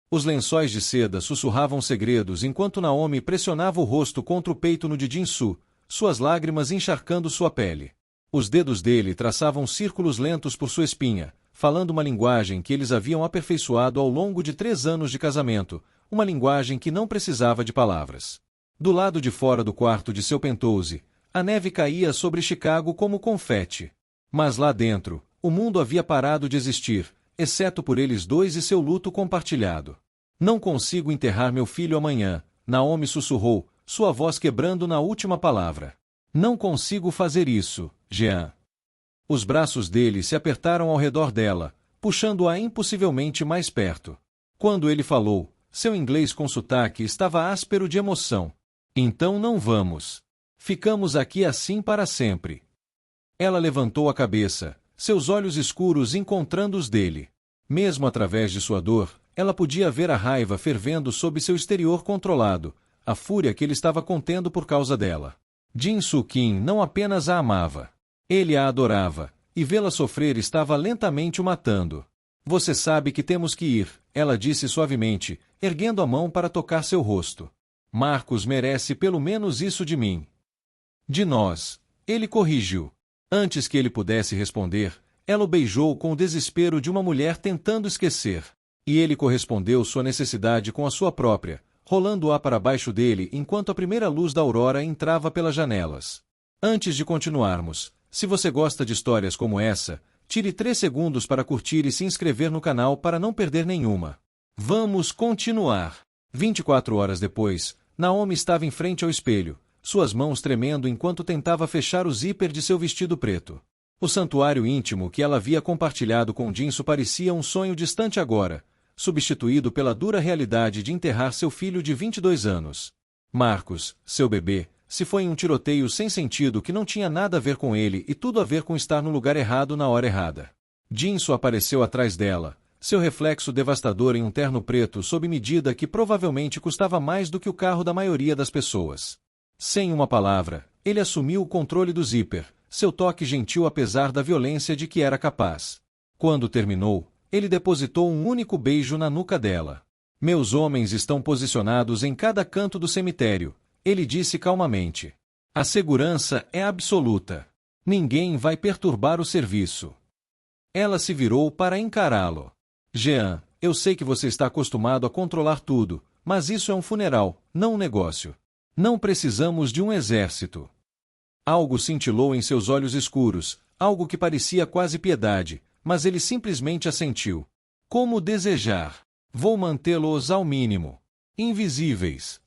Os lençóis de seda sussurravam segredos enquanto Naomi pressionava o rosto contra o peito no de Jin-Soo, suas lágrimas encharcando sua pele. Os dedos dele traçavam círculos lentos por sua espinha, falando uma linguagem que eles haviam aperfeiçoado ao longo de 3 anos de casamento, uma linguagem que não precisava de palavras. Do lado de fora do quarto de seu penthouse, a neve caía sobre Chicago como confete. Mas lá dentro, o mundo havia parado de existir, exceto por eles dois e seu luto compartilhado. Não consigo enterrar meu filho amanhã, Naomi sussurrou, sua voz quebrando na última palavra. Não consigo fazer isso, Jean. Os braços dele se apertaram ao redor dela, puxando-a impossivelmente mais perto. Quando ele falou, seu inglês com sotaque estava áspero de emoção. Então não vamos. Ficamos aqui assim para sempre. Ela levantou a cabeça, seus olhos escuros encontrando os dele. Mesmo através de sua dor, ela podia ver a raiva fervendo sob seu exterior controlado, a fúria que ele estava contendo por causa dela. Jin-Soo Kim não apenas a amava. Ele a adorava, e vê-la sofrer estava lentamente o matando. Você sabe que temos que ir, ela disse suavemente, erguendo a mão para tocar seu rosto. Marcos merece pelo menos isso de mim. De nós, ele corrigiu. Antes que ele pudesse responder, ela o beijou com o desespero de uma mulher tentando esquecer. E ele correspondeu sua necessidade com a sua própria, rolando-a para baixo dele enquanto a primeira luz da aurora entrava pelas janelas. Antes de continuarmos, se você gosta de histórias como essa, tire 3 segundos para curtir e se inscrever no canal para não perder nenhuma. Vamos continuar. 24 horas depois, Naomi estava em frente ao espelho, suas mãos tremendo enquanto tentava fechar o zíper de seu vestido preto. O santuário íntimo que ela havia compartilhado com Jin-Soo parecia um sonho distante agora, substituído pela dura realidade de enterrar seu filho de 22 anos. Marcos, seu bebê, se foi em um tiroteio sem sentido que não tinha nada a ver com ele e tudo a ver com estar no lugar errado na hora errada. Jin-Soo apareceu atrás dela, seu reflexo devastador em um terno preto sob medida que provavelmente custava mais do que o carro da maioria das pessoas. Sem uma palavra, ele assumiu o controle do zíper, seu toque gentil apesar da violência de que era capaz. Quando terminou, ele depositou um único beijo na nuca dela. Meus homens estão posicionados em cada canto do cemitério, ele disse calmamente. A segurança é absoluta. Ninguém vai perturbar o serviço. Ela se virou para encará-lo. Jean, eu sei que você está acostumado a controlar tudo, mas isso é um funeral, não um negócio. Não precisamos de um exército. Algo cintilou em seus olhos escuros, algo que parecia quase piedade, mas ele simplesmente assentiu. Como desejar. Vou mantê-los ao mínimo. Invisíveis.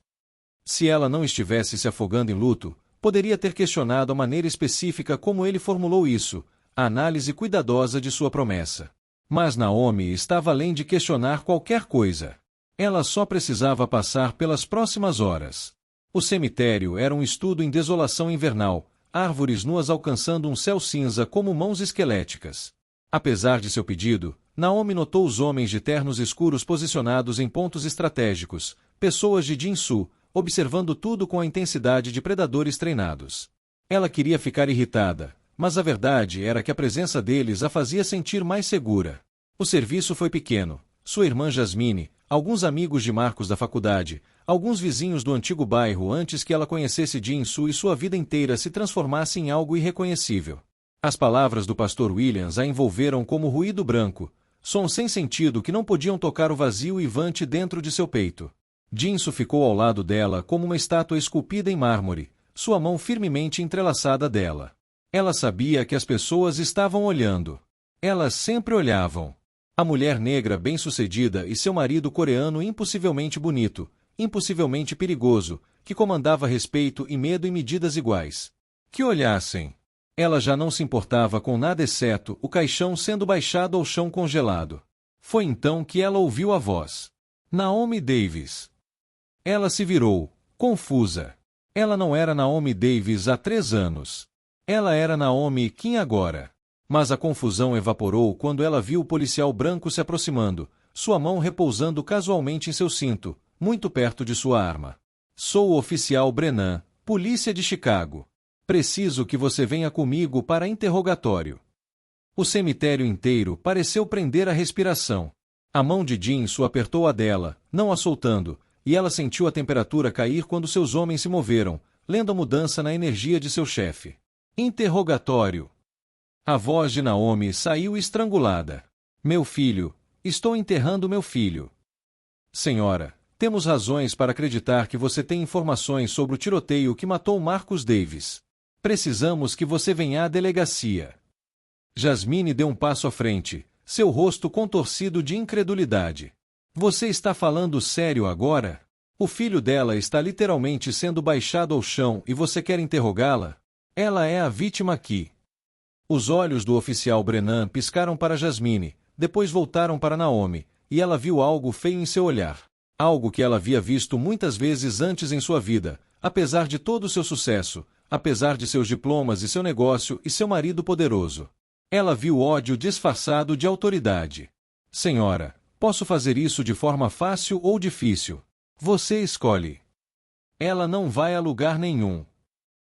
Se ela não estivesse se afogando em luto, poderia ter questionado a maneira específica como ele formulou isso, a análise cuidadosa de sua promessa. Mas Naomi estava além de questionar qualquer coisa. Ela só precisava passar pelas próximas horas. O cemitério era um estudo em desolação invernal, árvores nuas alcançando um céu cinza como mãos esqueléticas. Apesar de seu pedido, Naomi notou os homens de ternos escuros posicionados em pontos estratégicos, pessoas de Jin-Soo, observando tudo com a intensidade de predadores treinados. Ela queria ficar irritada, mas a verdade era que a presença deles a fazia sentir mais segura. O serviço foi pequeno. Sua irmã Jasmine, alguns amigos de Marcos da faculdade, alguns vizinhos do antigo bairro antes que ela conhecesse Jin-Soo e sua vida inteira se transformasse em algo irreconhecível. As palavras do pastor Williams a envolveram como ruído branco, sons sem sentido que não podiam tocar o vazio ivante dentro de seu peito. Jin-Soo ficou ao lado dela como uma estátua esculpida em mármore, sua mão firmemente entrelaçada dela. Ela sabia que as pessoas estavam olhando. Elas sempre olhavam. A mulher negra bem-sucedida e seu marido coreano impossivelmente bonito, impossivelmente perigoso, que comandava respeito e medo em medidas iguais. Que olhassem. Ela já não se importava com nada exceto o caixão sendo baixado ao chão congelado. Foi então que ela ouviu a voz. Naomi Davis. Ela se virou, confusa. Ela não era Naomi Davis há 3 anos. Ela era Naomi Kim agora. Mas a confusão evaporou quando ela viu o policial branco se aproximando, sua mão repousando casualmente em seu cinto, muito perto de sua arma. Sou o oficial Brennan, polícia de Chicago. Preciso que você venha comigo para interrogatório. O cemitério inteiro pareceu prender a respiração. A mão de Jin-Soo apertou a dela, não a soltando, e ela sentiu a temperatura cair quando seus homens se moveram, lendo a mudança na energia de seu chefe. Interrogatório. A voz de Naomi saiu estrangulada. Meu filho, estou enterrando meu filho. Senhora, temos razões para acreditar que você tem informações sobre o tiroteio que matou Marcus Davis. Precisamos que você venha à delegacia. Jasmine deu um passo à frente, seu rosto contorcido de incredulidade. Você está falando sério agora? O filho dela está literalmente sendo baixado ao chão e você quer interrogá-la? Ela é a vítima aqui. Os olhos do oficial Brennan piscaram para Jasmine, depois voltaram para Naomi, e ela viu algo feio em seu olhar. Algo que ela havia visto muitas vezes antes em sua vida, apesar de todo o seu sucesso, apesar de seus diplomas e seu negócio e seu marido poderoso. Ela viu ódio disfarçado de autoridade. Senhora, posso fazer isso de forma fácil ou difícil? Você escolhe. Ela não vai a lugar nenhum.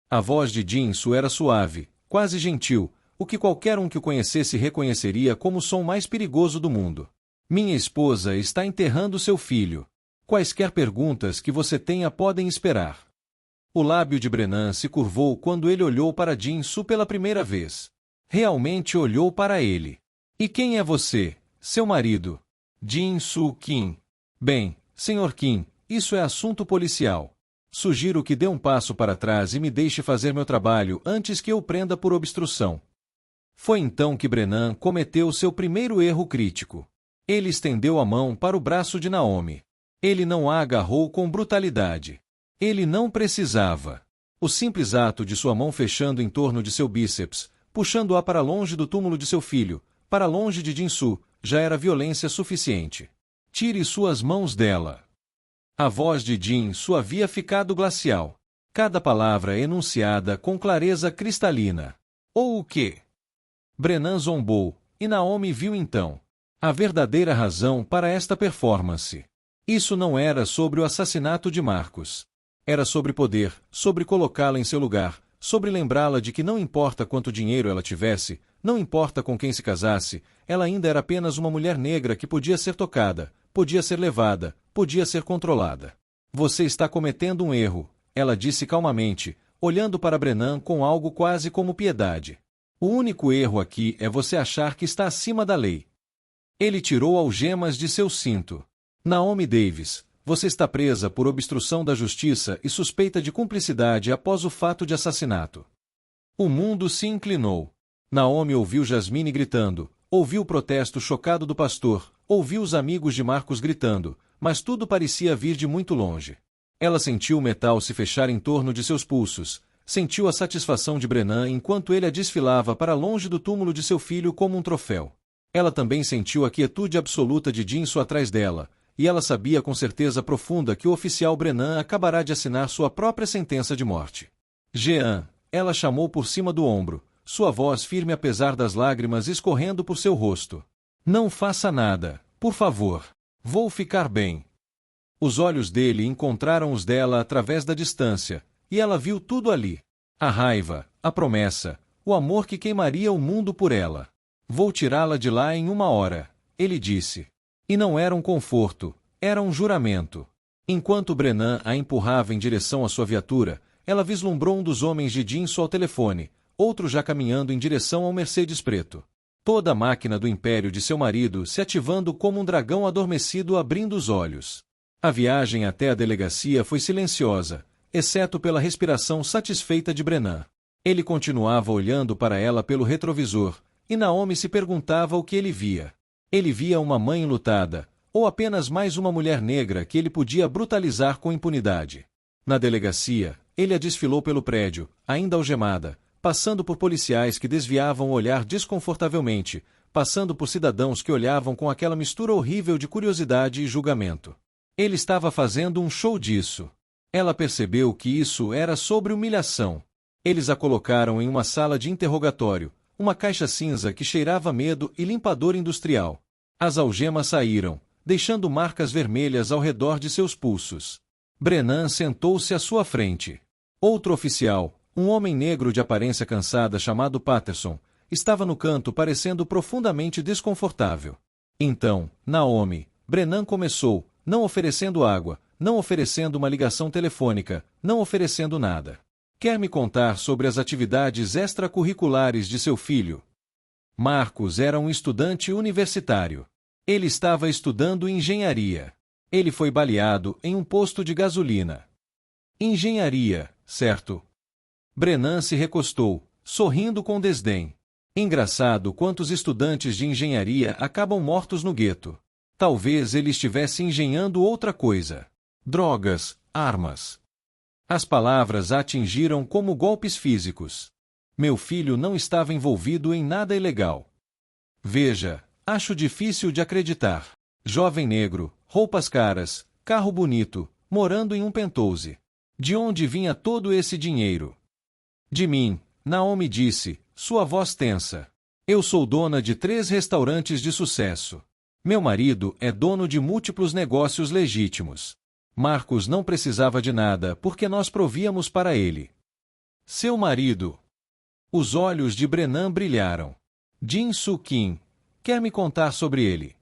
A voz de Jin-Soo era suave, quase gentil, o que qualquer um que o conhecesse reconheceria como o som mais perigoso do mundo. Minha esposa está enterrando seu filho. Quaisquer perguntas que você tenha podem esperar. O lábio de Brennan se curvou quando ele olhou para Jin-Soo pela primeira vez. Realmente olhou para ele. E quem é você, seu marido? Jin-Soo Kim. Bem, Sr. Kim, isso é assunto policial. Sugiro que dê um passo para trás e me deixe fazer meu trabalho antes que eu o prenda por obstrução. Foi então que Brennan cometeu seu primeiro erro crítico. Ele estendeu a mão para o braço de Naomi. Ele não a agarrou com brutalidade. Ele não precisava. O simples ato de sua mão fechando em torno de seu bíceps, puxando-a para longe do túmulo de seu filho, para longe de Jin-Soo, já era violência suficiente. Tire suas mãos dela. A voz de Jin-Soo havia ficado glacial. Cada palavra enunciada com clareza cristalina. Ou o quê? Brennan zombou, e Naomi viu então a verdadeira razão para esta performance. Isso não era sobre o assassinato de Marcus. Era sobre poder, sobre colocá-la em seu lugar, sobre lembrá-la de que não importa quanto dinheiro ela tivesse, não importa com quem se casasse, ela ainda era apenas uma mulher negra que podia ser tocada, podia ser levada, podia ser controlada. Você está cometendo um erro, ela disse calmamente, olhando para Brennan com algo quase como piedade. O único erro aqui é você achar que está acima da lei. Ele tirou algemas de seu cinto. Naomi Davis, você está presa por obstrução da justiça e suspeita de cumplicidade após o fato de assassinato. O mundo se inclinou. Naomi ouviu Jasmine gritando, ouviu o protesto chocado do pastor, ouviu os amigos de Marcus gritando, mas tudo parecia vir de muito longe. Ela sentiu o metal se fechar em torno de seus pulsos, sentiu a satisfação de Brennan enquanto ele a desfilava para longe do túmulo de seu filho como um troféu. Ela também sentiu a quietude absoluta de Jin-Soo atrás dela, e ela sabia com certeza profunda que o oficial Brennan acabará de assinar sua própria sentença de morte. Jean, ela chamou por cima do ombro, sua voz firme apesar das lágrimas escorrendo por seu rosto. Não faça nada, por favor. Vou ficar bem. Os olhos dele encontraram os dela através da distância, e ela viu tudo ali. A raiva, a promessa, o amor que queimaria o mundo por ela. Vou tirá-la de lá em 1 hora, ele disse. E não era um conforto, era um juramento. Enquanto Brennan a empurrava em direção à sua viatura, ela vislumbrou um dos homens de Jin-Soo ao telefone, outro já caminhando em direção ao Mercedes preto. Toda a máquina do império de seu marido se ativando como um dragão adormecido abrindo os olhos. A viagem até a delegacia foi silenciosa, exceto pela respiração satisfeita de Brennan. Ele continuava olhando para ela pelo retrovisor, e Naomi se perguntava o que ele via. Ele via uma mãe enlutada, ou apenas mais uma mulher negra que ele podia brutalizar com impunidade. Na delegacia, ele a desfilou pelo prédio, ainda algemada, passando por policiais que desviavam o olhar desconfortavelmente, passando por cidadãos que olhavam com aquela mistura horrível de curiosidade e julgamento. Ele estava fazendo um show disso. Ela percebeu que isso era sobre humilhação. Eles a colocaram em uma sala de interrogatório, uma caixa cinza que cheirava medo e limpador industrial. As algemas saíram, deixando marcas vermelhas ao redor de seus pulsos. Brennan sentou-se à sua frente. Outro oficial, um homem negro de aparência cansada chamado Patterson, estava no canto parecendo profundamente desconfortável. Então, Naomi, Brenan começou, não oferecendo água, não oferecendo uma ligação telefônica, não oferecendo nada. Quer me contar sobre as atividades extracurriculares de seu filho? Marcos era um estudante universitário. Ele estava estudando engenharia. Ele foi baleado em um posto de gasolina. Engenharia, certo? Brenan se recostou, sorrindo com desdém. Engraçado quantos estudantes de engenharia acabam mortos no gueto. Talvez ele estivesse engenhando outra coisa. Drogas, armas. As palavras a atingiram como golpes físicos. Meu filho não estava envolvido em nada ilegal. Veja, acho difícil de acreditar. Jovem negro, roupas caras, carro bonito, morando em um penthouse. De onde vinha todo esse dinheiro? De mim, Naomi disse, sua voz tensa. Eu sou dona de 3 restaurantes de sucesso. Meu marido é dono de múltiplos negócios legítimos. Marcos não precisava de nada porque nós províamos para ele. Seu marido. Os olhos de Brenan brilharam. Jin-Soo Kim. Quer me contar sobre ele?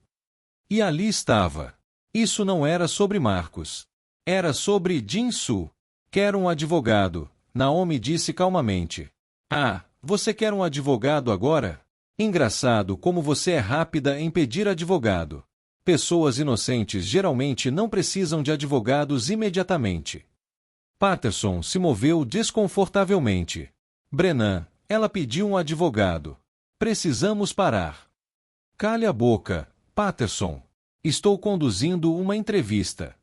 E ali estava. Isso não era sobre Marcos. Era sobre Jin-Soo. Quero um advogado, Naomi disse calmamente. Ah, você quer um advogado agora? Engraçado como você é rápida em pedir advogado. Pessoas inocentes geralmente não precisam de advogados imediatamente. Patterson se moveu desconfortavelmente. Brenan, ela pediu um advogado. Precisamos parar. Cale a boca, Patterson. Estou conduzindo uma entrevista.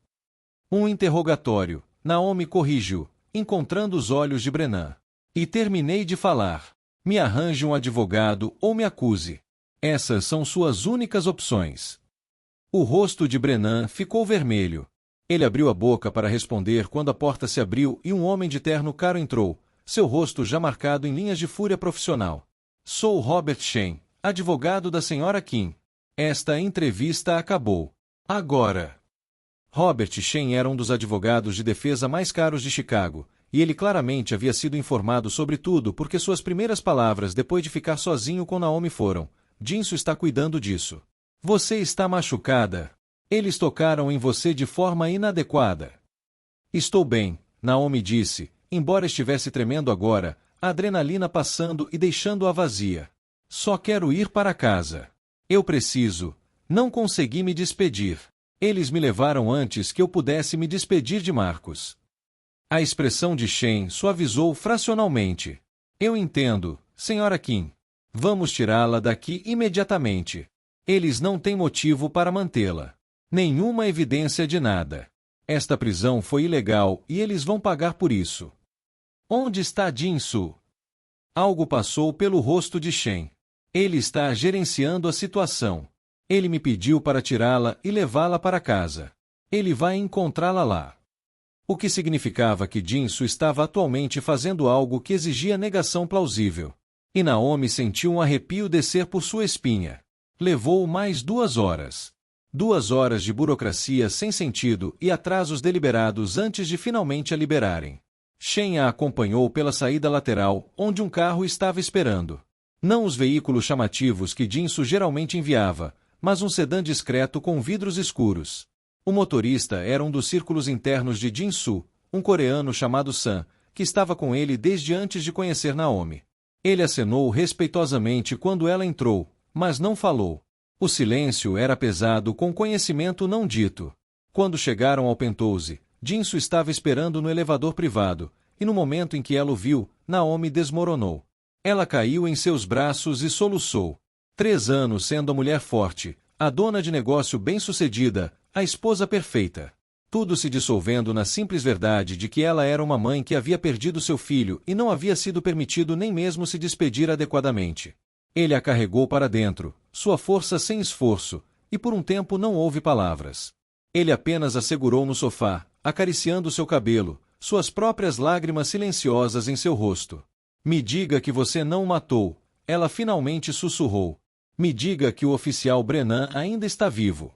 Um interrogatório, Naomi corrigiu, encontrando os olhos de Brenan. E terminei de falar. Me arranje um advogado ou me acuse. Essas são suas únicas opções. O rosto de Brenan ficou vermelho. Ele abriu a boca para responder quando a porta se abriu e um homem de terno caro entrou, seu rosto já marcado em linhas de fúria profissional. Sou Robert Shen, advogado da Sra. Kim. Esta entrevista acabou. Agora. Robert Shen era um dos advogados de defesa mais caros de Chicago, e ele claramente havia sido informado sobre tudo porque suas primeiras palavras depois de ficar sozinho com Naomi foram: Jin-Soo está cuidando disso. Você está machucada. Eles tocaram em você de forma inadequada. Estou bem, Naomi disse, embora estivesse tremendo agora, a adrenalina passando e deixando-a vazia. Só quero ir para casa. Eu preciso. Não consegui me despedir. Eles me levaram antes que eu pudesse me despedir de Marcos. A expressão de Shen suavizou fracionalmente. Eu entendo, Sra. Kim. Vamos tirá-la daqui imediatamente. Eles não têm motivo para mantê-la. Nenhuma evidência de nada. Esta prisão foi ilegal e eles vão pagar por isso. Onde está Jin-Soo? Algo passou pelo rosto de Shen. Ele está gerenciando a situação. Ele me pediu para tirá-la e levá-la para casa. Ele vai encontrá-la lá. O que significava que Jin-Soo estava atualmente fazendo algo que exigia negação plausível. E Naomi sentiu um arrepio descer por sua espinha. Levou mais 2 horas. 2 horas de burocracia sem sentido e atrasos deliberados antes de finalmente a liberarem. Shen a acompanhou pela saída lateral, onde um carro estava esperando. Não os veículos chamativos que Jin-Soo geralmente enviava, mas um sedã discreto com vidros escuros. O motorista era um dos círculos internos de Jin-Soo, um coreano chamado Sam, que estava com ele desde antes de conhecer Naomi. Ele acenou respeitosamente quando ela entrou, mas não falou. O silêncio era pesado com conhecimento não dito. Quando chegaram ao penthouse, Jin-Soo estava esperando no elevador privado, e no momento em que ela o viu, Naomi desmoronou. Ela caiu em seus braços e soluçou. 3 anos sendo a mulher forte, a dona de negócio bem-sucedida, a esposa perfeita. Tudo se dissolvendo na simples verdade de que ela era uma mãe que havia perdido seu filho e não havia sido permitido nem mesmo se despedir adequadamente. Ele a carregou para dentro, sua força sem esforço, e por um tempo não houve palavras. Ele apenas a segurou no sofá, acariciando seu cabelo, suas próprias lágrimas silenciosas em seu rosto. Me diga que você não o matou, ela finalmente sussurrou. Me diga que o oficial Brenan ainda está vivo.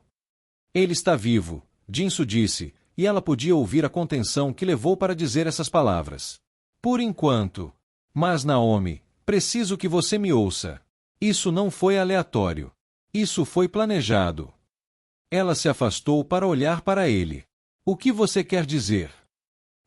Ele está vivo, Jin-Soo disse, e ela podia ouvir a contenção que levou para dizer essas palavras. Por enquanto. Mas Naomi, preciso que você me ouça. Isso não foi aleatório. Isso foi planejado. Ela se afastou para olhar para ele. O que você quer dizer?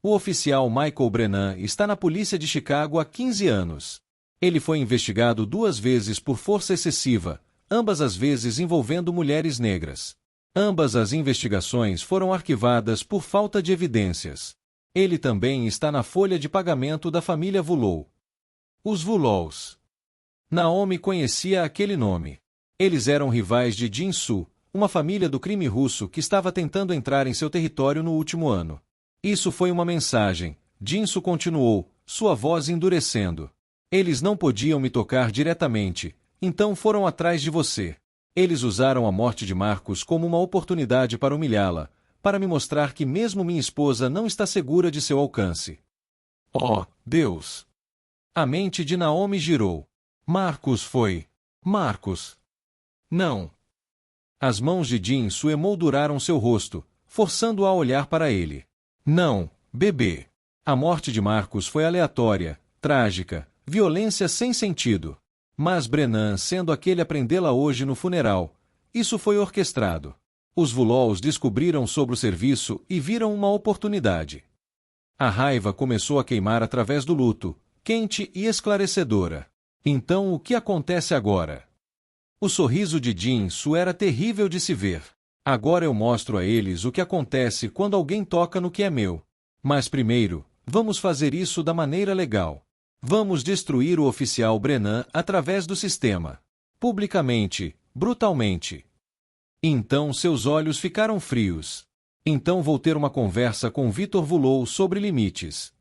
O oficial Michael Brennan está na polícia de Chicago há 15 anos. Ele foi investigado 2 vezes por força excessiva, ambas as vezes envolvendo mulheres negras. Ambas as investigações foram arquivadas por falta de evidências. Ele também está na folha de pagamento da família Vulou. Os Vulows. Naomi conhecia aquele nome. Eles eram rivais de Jin-Soo, uma família do crime russo que estava tentando entrar em seu território no último ano. Isso foi uma mensagem. Jin-Soo continuou, sua voz endurecendo. Eles não podiam me tocar diretamente, então foram atrás de você. Eles usaram a morte de Marcos como uma oportunidade para humilhá-la, para me mostrar que mesmo minha esposa não está segura de seu alcance. Oh, Deus! A mente de Naomi girou. Marcos foi. Marcos. Não. As mãos de Jin-Soo emolduraram seu rosto, forçando-a a olhar para ele. Não, bebê. A morte de Marcos foi aleatória, trágica, violência sem sentido. Mas Brennan, sendo aquele a prendê-la hoje no funeral, isso foi orquestrado. Os Vulows descobriram sobre o serviço e viram uma oportunidade. A raiva começou a queimar através do luto, quente e esclarecedora. Então o que acontece agora? O sorriso de Jin-Soo era terrível de se ver. Agora eu mostro a eles o que acontece quando alguém toca no que é meu. Mas primeiro, vamos fazer isso da maneira legal. Vamos destruir o oficial Brennan através do sistema. Publicamente, brutalmente. Então seus olhos ficaram frios. Então vou ter uma conversa com Victor Vulou sobre limites.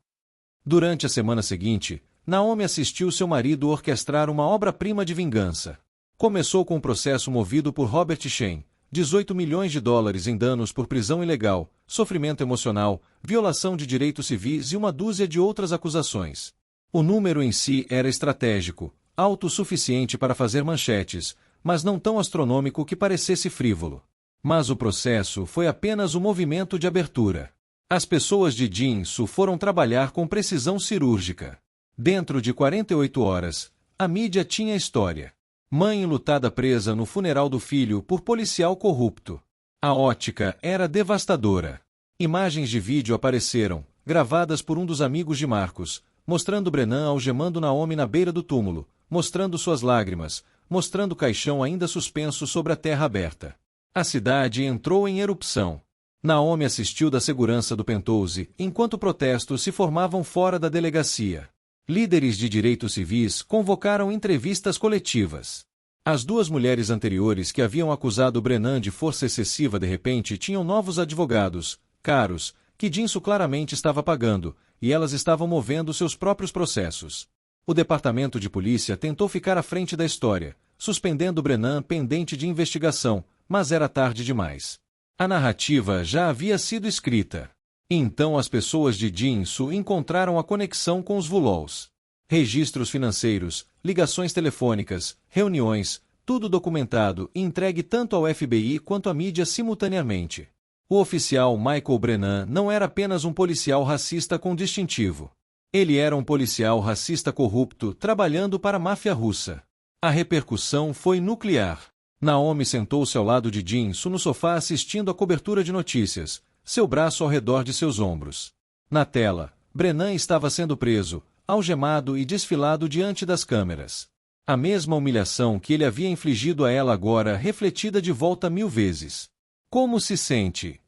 Durante a semana seguinte, Naomi assistiu seu marido orquestrar uma obra-prima de vingança. Começou com um processo movido por Robert Chen, 18 milhões de dólares em danos por prisão ilegal, sofrimento emocional, violação de direitos civis e uma dúzia de outras acusações. O número em si era estratégico, alto o suficiente para fazer manchetes, mas não tão astronômico que parecesse frívolo. Mas o processo foi apenas o movimento de abertura. As pessoas de Jin-Soo foram trabalhar com precisão cirúrgica. Dentro de 48 horas, a mídia tinha história. Mãe enlutada presa no funeral do filho por policial corrupto. A ótica era devastadora. Imagens de vídeo apareceram, gravadas por um dos amigos de Marcos, mostrando Brennan algemando Naomi na beira do túmulo, mostrando suas lágrimas, mostrando o caixão ainda suspenso sobre a terra aberta. A cidade entrou em erupção. Naomi assistiu da segurança do Penthouse, enquanto protestos se formavam fora da delegacia. Líderes de direitos civis convocaram entrevistas coletivas. As 2 mulheres anteriores que haviam acusado Brennan de força excessiva de repente tinham novos advogados, caros, que Jin-Soo claramente estava pagando, e elas estavam movendo seus próprios processos. O departamento de polícia tentou ficar à frente da história, suspendendo Brennan pendente de investigação, mas era tarde demais. A narrativa já havia sido escrita. Então as pessoas de Jin-Soo encontraram a conexão com os Vulows. Registros financeiros, ligações telefônicas, reuniões, tudo documentado e entregue tanto ao FBI quanto à mídia simultaneamente. O oficial Michael Brennan não era apenas um policial racista com distintivo. Ele era um policial racista corrupto trabalhando para a máfia russa. A repercussão foi nuclear. Naomi sentou-se ao lado de Jin-Soo no sofá assistindo a cobertura de notícias, seu braço ao redor de seus ombros. Na tela, Brennan estava sendo preso, algemado e desfilado diante das câmeras. A mesma humilhação que ele havia infligido a ela agora refletida de volta 1000 vezes. Como se sente?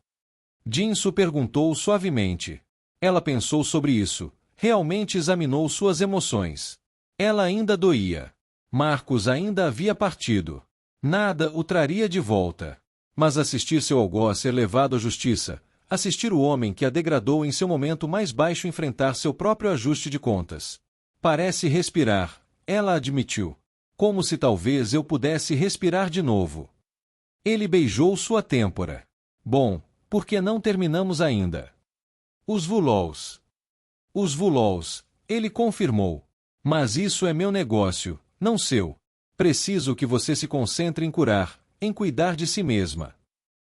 Jin-Soo perguntou suavemente. Ela pensou sobre isso, realmente examinou suas emoções. Ela ainda doía. Marcos ainda havia partido. Nada o traria de volta. Mas assistir seu algoz ser levado à justiça, assistir o homem que a degradou em seu momento mais baixo enfrentar seu próprio ajuste de contas. Parece respirar, ela admitiu. Como se talvez eu pudesse respirar de novo. Ele beijou sua têmpora. Bom, por que não terminamos ainda? Os Vulows. Os Vulows, ele confirmou. Mas isso é meu negócio, não seu. Preciso que você se concentre em curar, em cuidar de si mesma.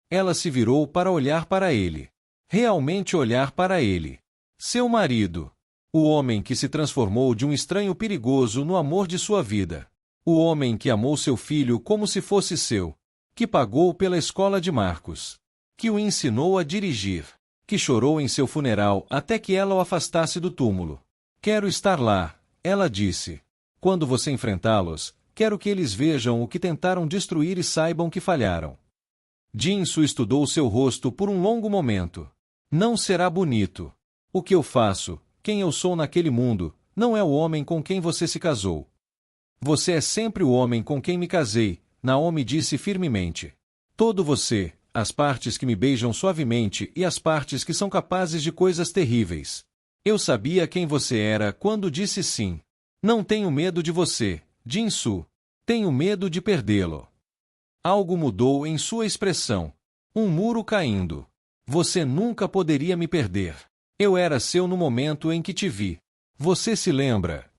Ela se virou para olhar para ele. Realmente olhar para ele. Seu marido. O homem que se transformou de um estranho perigoso no amor de sua vida. O homem que amou seu filho como se fosse seu. Que pagou pela escola de Marcos. Que o ensinou a dirigir. Que chorou em seu funeral até que ela o afastasse do túmulo. Quero estar lá, ela disse. Quando você enfrentá-los, quero que eles vejam o que tentaram destruir e saibam que falharam. Jin-Soo estudou seu rosto por um longo momento. Não será bonito. O que eu faço, quem eu sou naquele mundo, não é o homem com quem você se casou. Você é sempre o homem com quem me casei, Naomi disse firmemente. Todo você, as partes que me beijam suavemente e as partes que são capazes de coisas terríveis. Eu sabia quem você era quando disse sim. Não tenho medo de você, Jin-Soo. Tenho medo de perdê-lo. Algo mudou em sua expressão. Um muro caindo. Você nunca poderia me perder. Eu era seu no momento em que te vi. Você se lembra?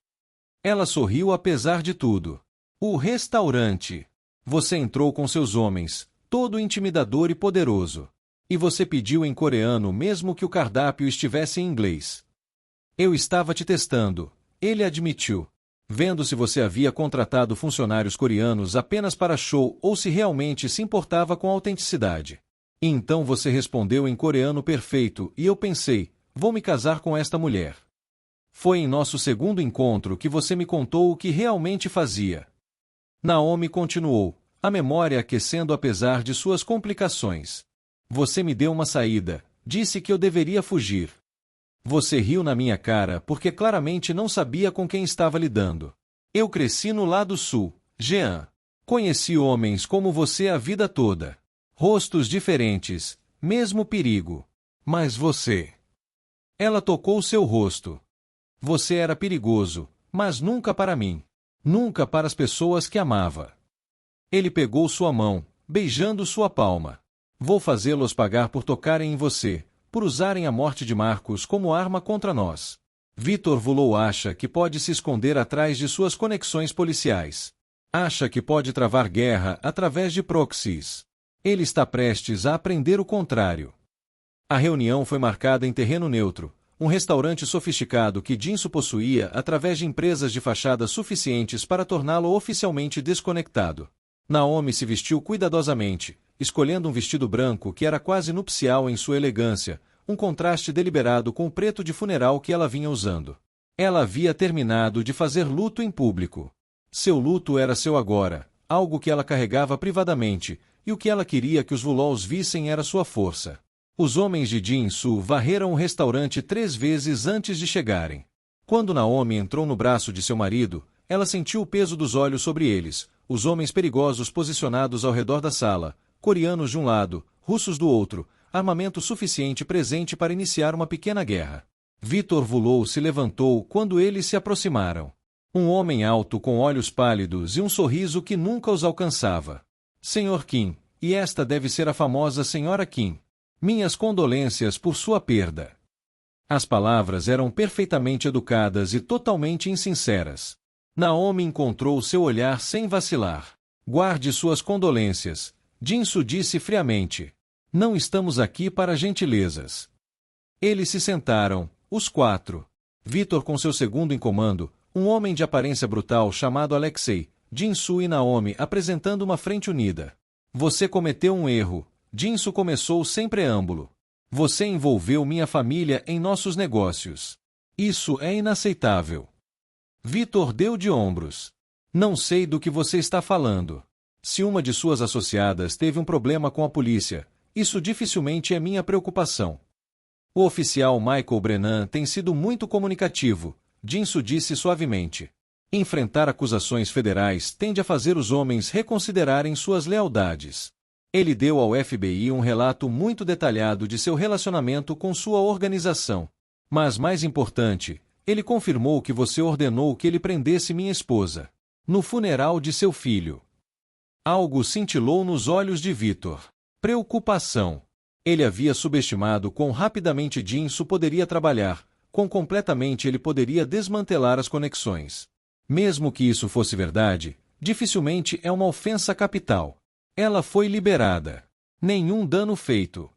Ela sorriu apesar de tudo. O restaurante. Você entrou com seus homens, todo intimidador e poderoso. E você pediu em coreano mesmo que o cardápio estivesse em inglês. Eu estava te testando, ele admitiu. Vendo se você havia contratado funcionários coreanos apenas para show ou se realmente se importava com a autenticidade. E então você respondeu em coreano perfeito e eu pensei, vou me casar com esta mulher. Foi em nosso segundo encontro que você me contou o que realmente fazia. Naomi continuou, a memória aquecendo apesar de suas complicações. Você me deu uma saída, disse que eu deveria fugir. Você riu na minha cara porque claramente não sabia com quem estava lidando. Eu cresci no lado sul, Jean. Conheci homens como você a vida toda. Rostos diferentes, mesmo perigo. Mas você... Ela tocou seu rosto. Você era perigoso, mas nunca para mim. Nunca para as pessoas que amava. Ele pegou sua mão, beijando sua palma. Vou fazê-los pagar por tocarem em você, por usarem a morte de Marcos como arma contra nós. Vitor Vulou acha que pode se esconder atrás de suas conexões policiais. Acha que pode travar guerra através de proxies. Ele está prestes a aprender o contrário. A reunião foi marcada em terreno neutro, um restaurante sofisticado que Jin-Soo possuía através de empresas de fachada suficientes para torná-lo oficialmente desconectado. Naomi se vestiu cuidadosamente, escolhendo um vestido branco que era quase nupcial em sua elegância, um contraste deliberado com o preto de funeral que ela vinha usando. Ela havia terminado de fazer luto em público. Seu luto era seu agora, algo que ela carregava privadamente, e o que ela queria que os Vulols vissem era sua força. Os homens de Jin-Soo varreram o restaurante 3 vezes antes de chegarem. Quando Naomi entrou no braço de seu marido, ela sentiu o peso dos olhos sobre eles, os homens perigosos posicionados ao redor da sala, coreanos de um lado, russos do outro, armamento suficiente presente para iniciar uma pequena guerra. Vitor Vulou se levantou quando eles se aproximaram. Um homem alto com olhos pálidos e um sorriso que nunca os alcançava. Senhor Kim, e esta deve ser a famosa Senhora Kim. Minhas condolências por sua perda. As palavras eram perfeitamente educadas e totalmente insinceras. Naomi encontrou seu olhar sem vacilar. Guarde suas condolências, Jin-Soo disse friamente. Não estamos aqui para gentilezas. Eles se sentaram, os 4. Vitor com seu segundo em comando, um homem de aparência brutal chamado Alexei, Jin-Soo e Naomi apresentando uma frente unida. Você cometeu um erro. Jin-Soo começou sem preâmbulo. Você envolveu minha família em nossos negócios. Isso é inaceitável. Vitor deu de ombros. Não sei do que você está falando. Se uma de suas associadas teve um problema com a polícia, isso dificilmente é minha preocupação. O oficial Michael Brennan tem sido muito comunicativo, Jin-Soo disse suavemente. Enfrentar acusações federais tende a fazer os homens reconsiderarem suas lealdades. Ele deu ao FBI um relato muito detalhado de seu relacionamento com sua organização. Mas mais importante, ele confirmou que você ordenou que ele prendesse minha esposa. No funeral de seu filho. Algo cintilou nos olhos de Vitor. Preocupação. Ele havia subestimado quão rapidamente Jin-Soo poderia trabalhar, quão completamente ele poderia desmantelar as conexões. Mesmo que isso fosse verdade, dificilmente é uma ofensa capital. Ela foi liberada. Nenhum dano feito.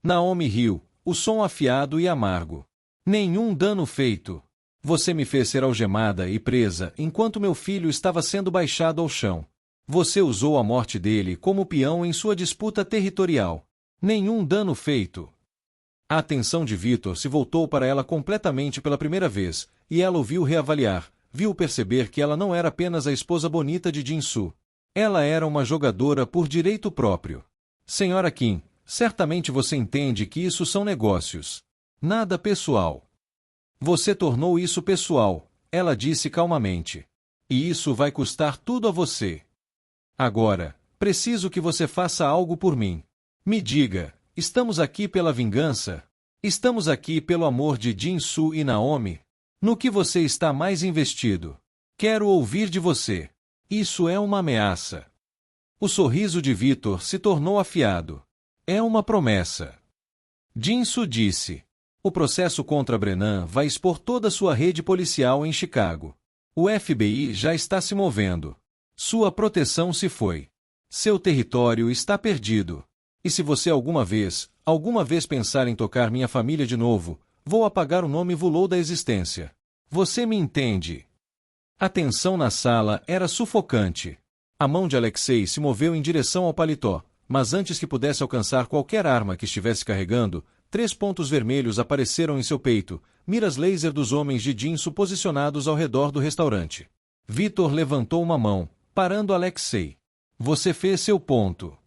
Naomi riu, o som afiado e amargo. Nenhum dano feito. Você me fez ser algemada e presa enquanto meu filho estava sendo baixado ao chão. Você usou a morte dele como peão em sua disputa territorial. Nenhum dano feito. A atenção de Victor se voltou para ela completamente pela primeira vez, e ela o viu reavaliar, viu perceber que ela não era apenas a esposa bonita de Jin-Soo. Ela era uma jogadora por direito próprio. Senhora Kim, certamente você entende que isso são negócios. Nada pessoal. Você tornou isso pessoal, ela disse calmamente. E isso vai custar tudo a você. Agora, preciso que você faça algo por mim. Me diga, estamos aqui pela vingança? Estamos aqui pelo amor de Jin-Soo e Naomi? No que você está mais investido? Quero ouvir de você. Isso é uma ameaça. O sorriso de Victor se tornou afiado. É uma promessa. Jin-Soo disse. O processo contra Brennan vai expor toda sua rede policial em Chicago. O FBI já está se movendo. Sua proteção se foi. Seu território está perdido. E se você alguma vez pensar em tocar minha família de novo, vou apagar o nome Vulou da existência. Você me entende? A tensão na sala era sufocante. A mão de Alexei se moveu em direção ao paletó, mas antes que pudesse alcançar qualquer arma que estivesse carregando, 3 pontos vermelhos apareceram em seu peito, miras laser dos homens de Jin-Soo posicionados ao redor do restaurante. Victor levantou uma mão, parando Alexei. Você fez seu ponto.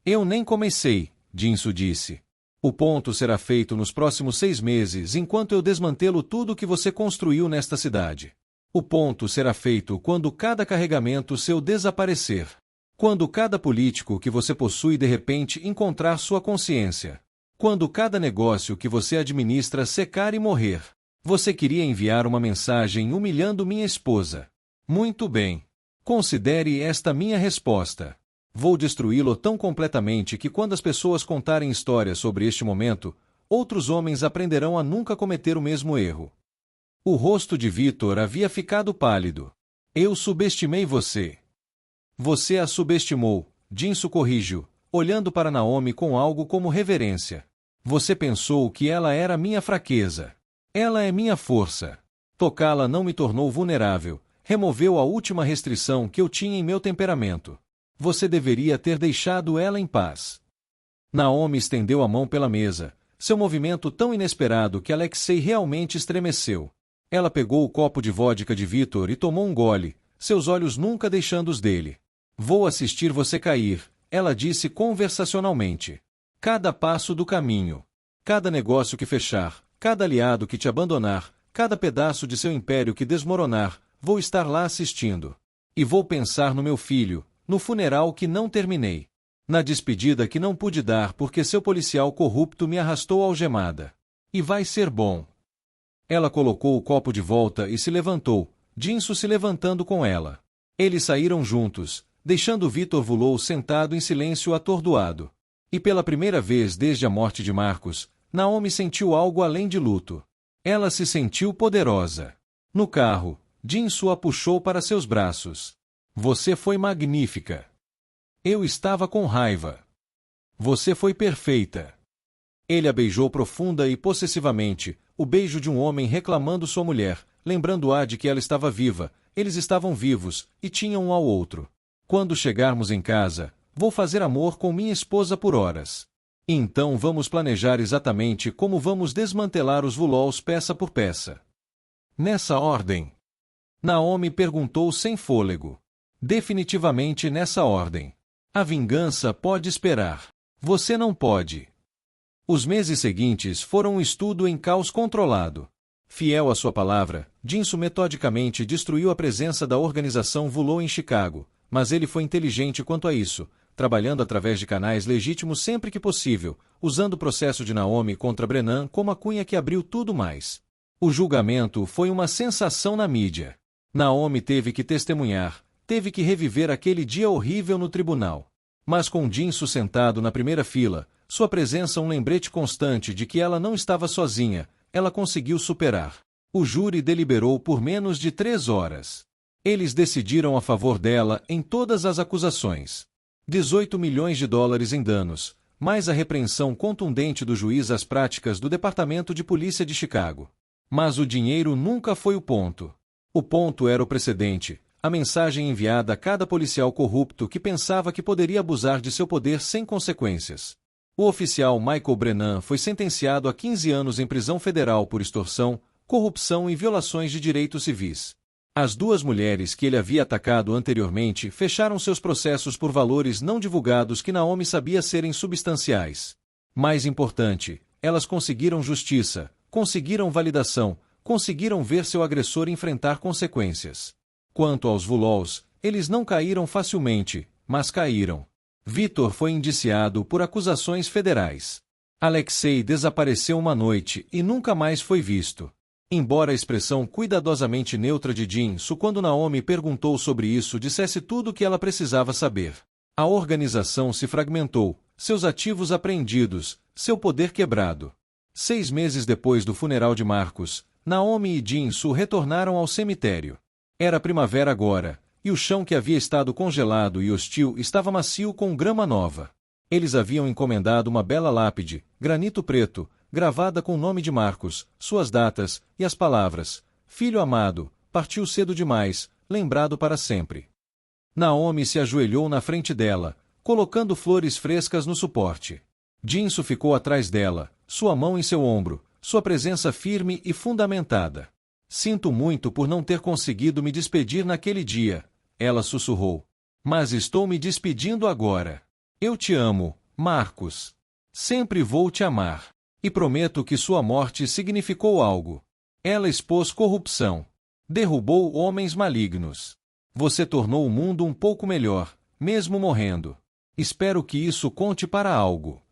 Eu nem comecei, Jin-Soo disse. O ponto será feito nos próximos 6 meses enquanto eu desmantelo tudo o que você construiu nesta cidade. O ponto será feito quando cada carregamento seu desaparecer. Quando cada político que você possui de repente encontrar sua consciência. Quando cada negócio que você administra secar e morrer. Você queria enviar uma mensagem humilhando minha esposa. Muito bem. Considere esta minha resposta. Vou destruí-lo tão completamente que quando as pessoas contarem histórias sobre este momento, outros homens aprenderão a nunca cometer o mesmo erro. O rosto de Victor havia ficado pálido. Eu subestimei você. Você a subestimou, Jin-Soo corrigiu, olhando para Naomi com algo como reverência. Você pensou que ela era minha fraqueza. Ela é minha força. Tocá-la não me tornou vulnerável, removeu a última restrição que eu tinha em meu temperamento. Você deveria ter deixado ela em paz. Naomi estendeu a mão pela mesa, seu movimento tão inesperado que Alexei realmente estremeceu. Ela pegou o copo de vodka de Victor e tomou um gole, seus olhos nunca deixando os dele. Vou assistir você cair, ela disse conversacionalmente. Cada passo do caminho. Cada negócio que fechar, cada aliado que te abandonar, cada pedaço de seu império que desmoronar, vou estar lá assistindo. E vou pensar no meu filho, no funeral que não terminei. Na despedida que não pude dar porque seu policial corrupto me arrastou algemada. E vai ser bom. Ela colocou o copo de volta e se levantou, Jin-Soo se levantando com ela. Eles saíram juntos, deixando Victor Vulou sentado em silêncio atordoado. E pela primeira vez desde a morte de Marcos, Naomi sentiu algo além de luto. Ela se sentiu poderosa. No carro, Jin-Soo a puxou para seus braços. Você foi magnífica. Eu estava com raiva. Você foi perfeita. Ele a beijou profunda e possessivamente, o beijo de um homem reclamando sua mulher, lembrando-a de que ela estava viva, eles estavam vivos, e tinham um ao outro. Quando chegarmos em casa, vou fazer amor com minha esposa por horas. Então vamos planejar exatamente como vamos desmantelar os Vulols peça por peça. Nessa ordem? Naomi perguntou sem fôlego. Definitivamente nessa ordem. A vingança pode esperar. Você não pode. Os meses seguintes foram um estudo em caos controlado. Fiel à sua palavra, Jin-Soo metodicamente destruiu a presença da organização Vulou em Chicago, mas ele foi inteligente quanto a isso, trabalhando através de canais legítimos sempre que possível, usando o processo de Naomi contra Brennan como a cunha que abriu tudo mais. O julgamento foi uma sensação na mídia. Naomi teve que testemunhar, teve que reviver aquele dia horrível no tribunal. Mas com Jin-Soo sentado na primeira fila, sua presença um lembrete constante de que ela não estava sozinha, ela conseguiu superar. O júri deliberou por menos de 3 horas. Eles decidiram a favor dela em todas as acusações. 18 milhões de dólares em danos, mais a repreensão contundente do juiz às práticas do Departamento de Polícia de Chicago. Mas o dinheiro nunca foi o ponto. O ponto era o precedente, a mensagem enviada a cada policial corrupto que pensava que poderia abusar de seu poder sem consequências. O oficial Michael Brennan foi sentenciado a 15 anos em prisão federal por extorsão, corrupção e violações de direitos civis. As duas mulheres que ele havia atacado anteriormente fecharam seus processos por valores não divulgados que Naomi sabia serem substanciais. Mais importante, elas conseguiram justiça, conseguiram validação, conseguiram ver seu agressor enfrentar consequências. Quanto aos Vulols, eles não caíram facilmente, mas caíram. Victor foi indiciado por acusações federais. Alexei desapareceu uma noite e nunca mais foi visto. Embora a expressão cuidadosamente neutra de Jin-Soo quando Naomi perguntou sobre isso dissesse tudo o que ela precisava saber. A organização se fragmentou, seus ativos apreendidos, seu poder quebrado. 6 meses depois do funeral de Marcos, Naomi e Jin-Soo retornaram ao cemitério. Era primavera agora, e o chão que havia estado congelado e hostil estava macio com grama nova. Eles haviam encomendado uma bela lápide, granito preto, gravada com o nome de Marcos, suas datas, e as palavras: "Filho amado, partiu cedo demais, lembrado para sempre." Naomi se ajoelhou na frente dela, colocando flores frescas no suporte. Jin-Soo ficou atrás dela, sua mão em seu ombro, sua presença firme e fundamentada. "Sinto muito por não ter conseguido me despedir naquele dia," ela sussurrou. "Mas estou me despedindo agora. Eu te amo, Marcos. Sempre vou te amar. E prometo que sua morte significou algo. Ela expôs corrupção. Derrubou homens malignos. Você tornou o mundo um pouco melhor, mesmo morrendo. Espero que isso conte para algo."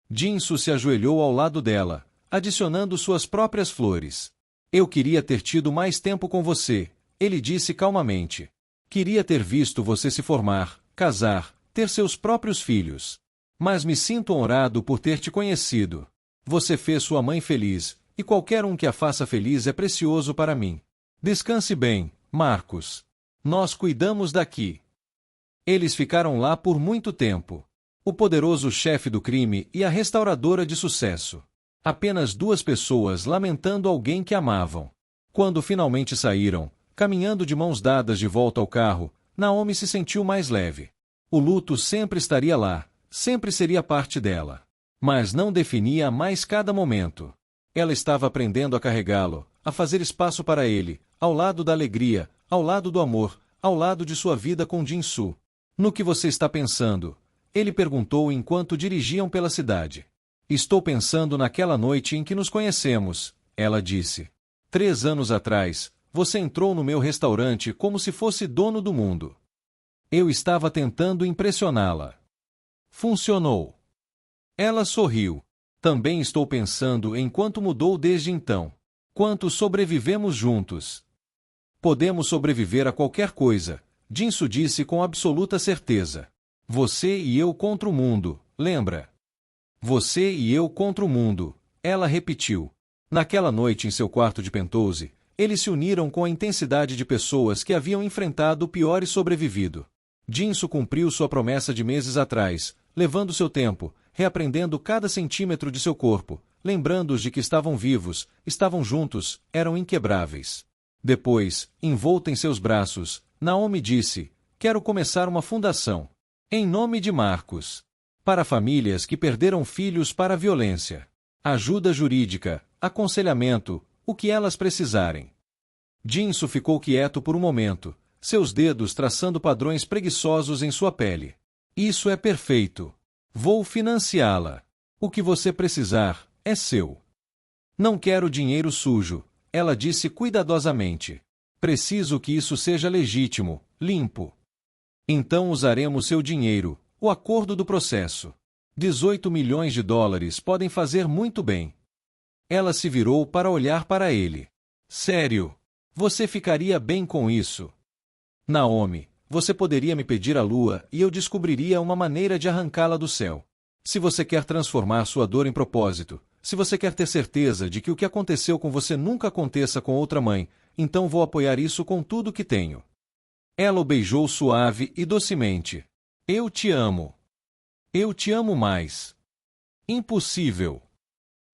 Jin-Soo se ajoelhou ao lado dela, adicionando suas próprias flores. "Eu queria ter tido mais tempo com você," ele disse calmamente. "Queria ter visto você se formar, casar, ter seus próprios filhos. Mas me sinto honrado por ter te conhecido. Você fez sua mãe feliz, e qualquer um que a faça feliz é precioso para mim. Descanse bem, Marcos. Nós cuidamos daqui." Eles ficaram lá por muito tempo. O poderoso chefe do crime e a restauradora de sucesso. Apenas duas pessoas lamentando alguém que amavam. Quando finalmente saíram, caminhando de mãos dadas de volta ao carro, Naomi se sentiu mais leve. O luto sempre estaria lá, sempre seria parte dela. Mas não definia mais cada momento. Ela estava aprendendo a carregá-lo, a fazer espaço para ele, ao lado da alegria, ao lado do amor, ao lado de sua vida com Jin-Soo. "No que você está pensando?" ele perguntou enquanto dirigiam pela cidade. "Estou pensando naquela noite em que nos conhecemos," ela disse. 3 anos atrás, você entrou no meu restaurante como se fosse dono do mundo. Eu estava tentando impressioná-la. Funcionou." Ela sorriu. "Também estou pensando em quanto mudou desde então. Quanto sobrevivemos juntos." "Podemos sobreviver a qualquer coisa," Jin-Soo disse com absoluta certeza. "Você e eu contra o mundo, lembra?" "Você e eu contra o mundo," ela repetiu. Naquela noite em seu quarto de penthouse, eles se uniram com a intensidade de pessoas que haviam enfrentado o pior e sobrevivido. Jin-Soo cumpriu sua promessa de meses atrás, levando seu tempo, reaprendendo cada centímetro de seu corpo, lembrando-os de que estavam vivos, estavam juntos, eram inquebráveis. Depois, envolta em seus braços, Naomi disse: "Quero começar uma fundação. Em nome de Marcos. Para famílias que perderam filhos para a violência. Ajuda jurídica, aconselhamento, o que elas precisarem." Jin-Soo ficou quieto por um momento, seus dedos traçando padrões preguiçosos em sua pele. "Isso é perfeito. Vou financiá-la. O que você precisar, é seu." "Não quero dinheiro sujo," ela disse cuidadosamente. "Preciso que isso seja legítimo, limpo." "Então usaremos seu dinheiro, o acordo do processo. 18 milhões de dólares podem fazer muito bem." Ela se virou para olhar para ele. "Sério? Você ficaria bem com isso?" "Naomi, você poderia me pedir a lua e eu descobriria uma maneira de arrancá-la do céu. Se você quer transformar sua dor em propósito, se você quer ter certeza de que o que aconteceu com você nunca aconteça com outra mãe, então vou apoiar isso com tudo que tenho." Ela o beijou suave e docemente. "Eu te amo. Eu te amo mais." "Impossível."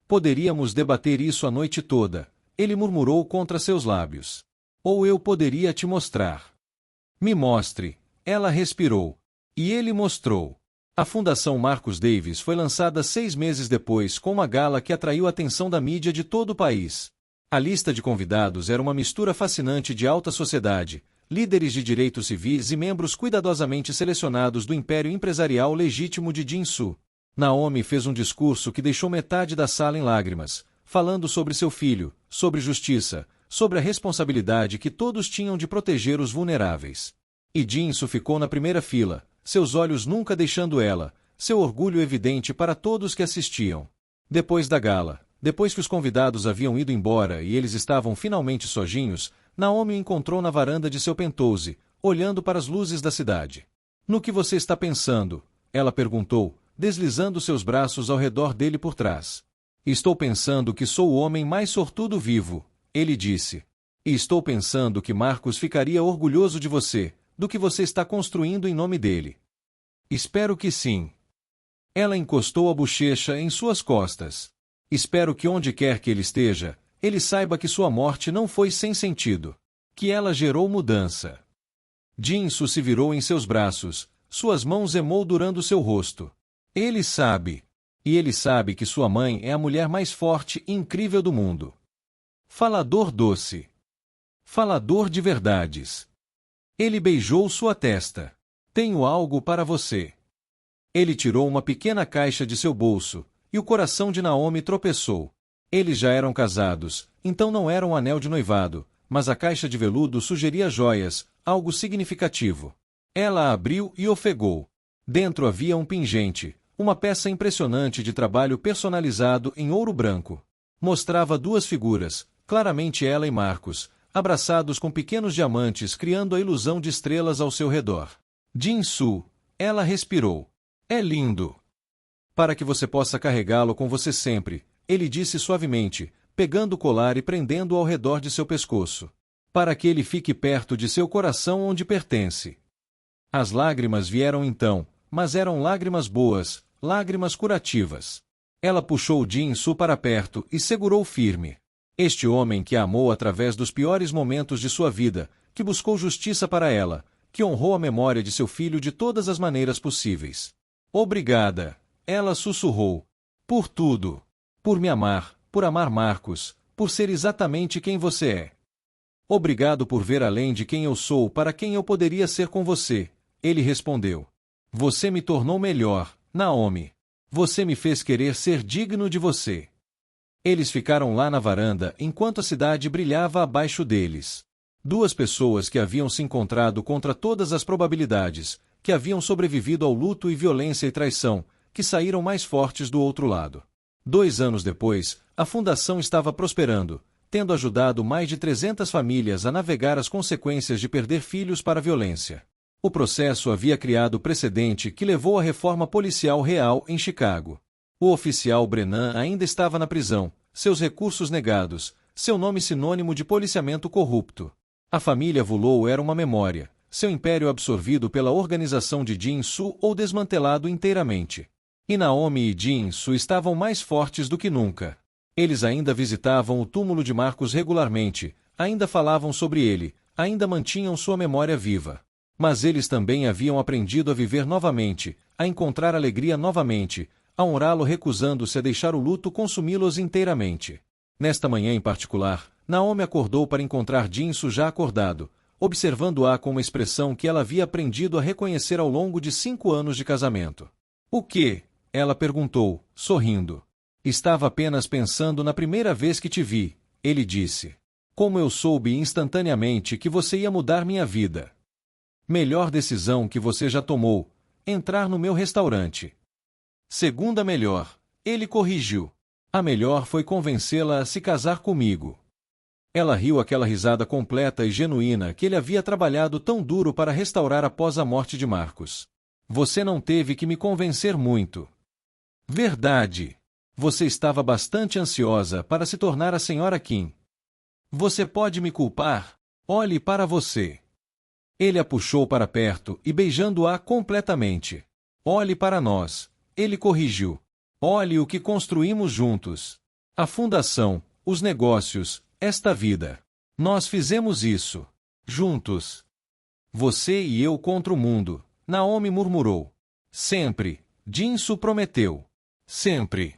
"Poderíamos debater isso a noite toda," Ele murmurou contra seus lábios. Ou eu poderia te mostrar. Me mostre. Ela respirou. E ele mostrou. A Fundação Marcus Davis foi lançada 6 meses depois com uma gala que atraiu a atenção da mídia de todo o país. A lista de convidados era uma mistura fascinante de alta sociedade, líderes de direitos civis e membros cuidadosamente selecionados do império empresarial legítimo de Jinsu. Naomi fez um discurso que deixou metade da sala em lágrimas, falando sobre seu filho, sobre justiça, sobre a responsabilidade que todos tinham de proteger os vulneráveis. E Jinsu ficou na primeira fila, seus olhos nunca deixando ela, seu orgulho evidente para todos que assistiam. Depois da gala, depois que os convidados haviam ido embora e eles estavam finalmente sozinhos, Naomi o encontrou na varanda de seu penthouse, olhando para as luzes da cidade. No que você está pensando? Ela perguntou, deslizando seus braços ao redor dele por trás. Estou pensando que sou o homem mais sortudo vivo, ele disse. E estou pensando que Marcus ficaria orgulhoso de você, do que você está construindo em nome dele. Espero que sim. Ela encostou a bochecha em suas costas. Espero que onde quer que ele esteja, ele saiba que sua morte não foi sem sentido. Que ela gerou mudança. Jinsu se virou em seus braços, suas mãos emoldurando seu rosto. Ele sabe. E ele sabe que sua mãe é a mulher mais forte e incrível do mundo. Falador doce. Falador de verdades. Ele beijou sua testa. Tenho algo para você. Ele tirou uma pequena caixa de seu bolso, e o coração de Naomi tropeçou. Eles já eram casados, então não era um anel de noivado, mas a caixa de veludo sugeria joias, algo significativo. Ela a abriu e ofegou. Dentro havia um pingente, uma peça impressionante de trabalho personalizado em ouro branco. Mostrava 2 figuras, claramente ela e Marcus, abraçados com pequenos diamantes criando a ilusão de estrelas ao seu redor. Jinsu, ela respirou. É lindo. Para que você possa carregá-lo com você sempre, ele disse suavemente, pegando o colar e prendendo-o ao redor de seu pescoço. Para que ele fique perto de seu coração onde pertence. As lágrimas vieram então, mas eram lágrimas boas, lágrimas curativas. Ela puxou Jinsu para perto e segurou firme. Este homem que a amou através dos piores momentos de sua vida, que buscou justiça para ela, que honrou a memória de seu filho de todas as maneiras possíveis. Obrigada, ela sussurrou. Por tudo. Por me amar, por amar Marcus, por ser exatamente quem você é. Obrigado por ver além de quem eu sou para quem eu poderia ser com você, ele respondeu. Você me tornou melhor, Naomi. Você me fez querer ser digno de você. Eles ficaram lá na varanda enquanto a cidade brilhava abaixo deles. 2 pessoas que haviam se encontrado contra todas as probabilidades, que haviam sobrevivido ao luto e violência e traição, que saíram mais fortes do outro lado. 2 anos depois, a fundação estava prosperando, tendo ajudado mais de 300 famílias a navegar as consequências de perder filhos para a violência. O processo havia criado precedente que levou à reforma policial real em Chicago. O oficial Brennan ainda estava na prisão, seus recursos negados, seu nome sinônimo de policiamento corrupto. A família Vulou era uma memória, seu império absorvido pela organização de Jinsu ou desmantelado inteiramente. E Naomi e Jinsu estavam mais fortes do que nunca. Eles ainda visitavam o túmulo de Marcus regularmente, ainda falavam sobre ele, ainda mantinham sua memória viva. Mas eles também haviam aprendido a viver novamente, a encontrar alegria novamente, a honrá-lo recusando-se a deixar o luto consumi-los inteiramente. Nesta manhã em particular, Naomi acordou para encontrar Jinsu já acordado, observando-a com uma expressão que ela havia aprendido a reconhecer ao longo de 5 anos de casamento. O quê? Ela perguntou, sorrindo. Estava apenas pensando na primeira vez que te vi, ele disse. Como eu soube instantaneamente que você ia mudar minha vida. Melhor decisão que você já tomou, entrar no meu restaurante. Segunda melhor, ele corrigiu. A melhor foi convencê-la a se casar comigo. Ela riu aquela risada completa e genuína que ele havia trabalhado tão duro para restaurar após a morte de Marcus. Você não teve que me convencer muito. Verdade. Você estava bastante ansiosa para se tornar a Sra. Kim. Você pode me culpar? Olhe para você. Ele a puxou para perto e beijando-a completamente. Olhe para nós, ele corrigiu. Olhe o que construímos juntos. A fundação, os negócios, esta vida. Nós fizemos isso. Juntos. Você e eu contra o mundo, Naomi murmurou. Sempre, Jin-soo prometeu. Sempre.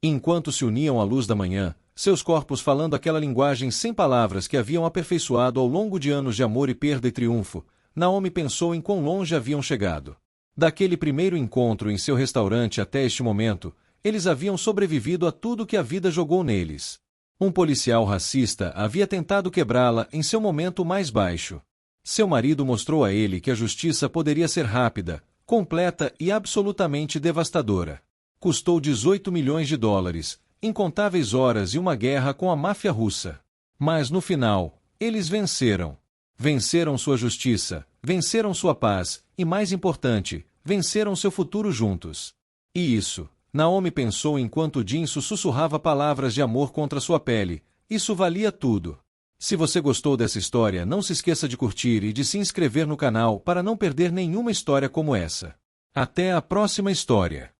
Enquanto se uniam à luz da manhã, seus corpos falando aquela linguagem sem palavras que haviam aperfeiçoado ao longo de anos de amor e perda e triunfo, Naomi pensou em quão longe haviam chegado. Daquele primeiro encontro em seu restaurante até este momento, eles haviam sobrevivido a tudo que a vida jogou neles. Um policial racista havia tentado quebrá-la em seu momento mais baixo. Seu marido mostrou a ele que a justiça poderia ser rápida, completa e absolutamente devastadora. Custou 18 milhões de dólares, incontáveis horas e uma guerra com a máfia russa. Mas no final, eles venceram. Venceram sua justiça, venceram sua paz e, mais importante, venceram seu futuro juntos. E isso, Naomi pensou enquanto Jin-soo sussurrava palavras de amor contra sua pele, isso valia tudo. Se você gostou dessa história, não se esqueça de curtir e de se inscrever no canal para não perder nenhuma história como essa. Até a próxima história.